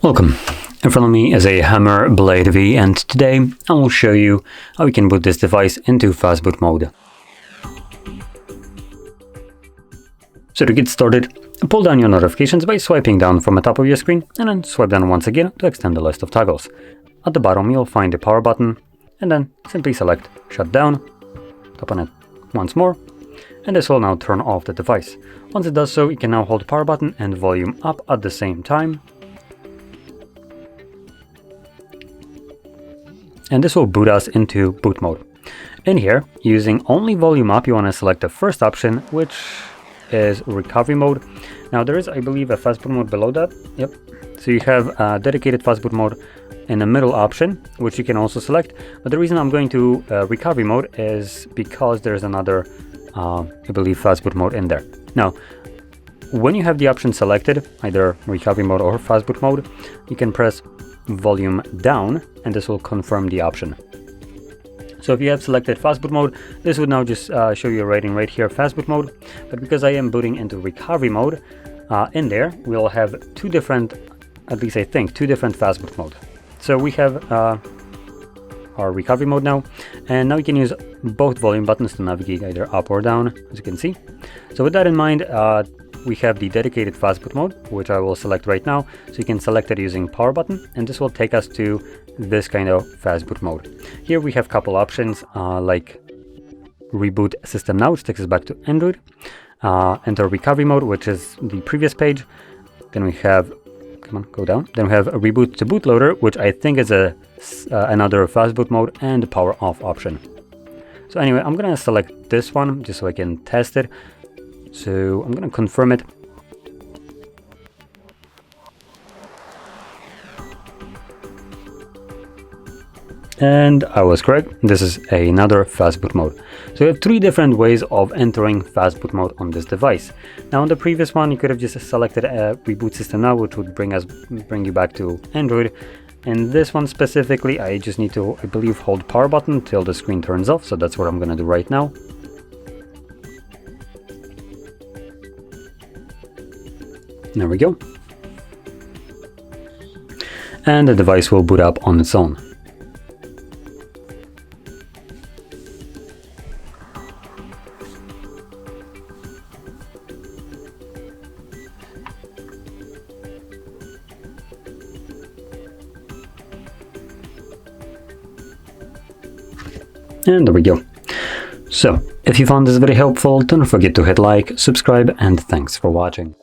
Welcome. In front of me is a Hammer Blade V, and today I will show you how you can boot this device into Fastboot mode. So to get started, pull down your notifications by swiping down from the top of your screen and then swipe down once again to extend the list of toggles. At the bottom you'll find the power button and then simply select shut down, tap on it once more, and this will now turn off the device. Once it does so, you can now hold the power button and volume up at the same time. And this will boot us into boot mode. In here, using only volume up, you want to select the first option, which is recovery mode. Now there is, I believe, a fastboot mode below that. Yep. So you have a dedicated fastboot mode in the middle option, which you can also select. But the reason I'm going to recovery mode is because there's another, I believe, fastboot mode in there. Now, when you have the option selected, either recovery mode or fastboot mode, you can press volume down and this will confirm the option. So if you have selected fastboot mode, this would now just show you a rating right here, fastboot mode. But because I am booting into recovery mode, in there we'll have two different, at least I think, two different fastboot mode. So we have our recovery mode now, and now you can use both volume buttons to navigate either up or down, as you can see. So with that in mind, we have the dedicated fastboot mode, which I will select right now. So you can select it using power button, and this will take us to this kind of fastboot mode. Here we have a couple options like reboot system now, which takes us back to Android. Enter recovery mode, which is the previous page. Then we have, come on, go down. Then we have a reboot to bootloader, which I think is another fastboot mode, and the power off option. So anyway, I'm gonna select this one just so I can test it. So I'm gonna confirm it. And I was correct. This is another fastboot mode. So we have three different ways of entering fastboot mode on this device. Now on the previous one, you could have just selected a reboot system now, which would bring you back to Android. And this one specifically, I just need to, I believe, hold power button till the screen turns off. So that's what I'm gonna do right now. There we go. And the device will boot up on its own. And there we go. So, if you found this very helpful, don't forget to hit like, subscribe, and thanks for watching.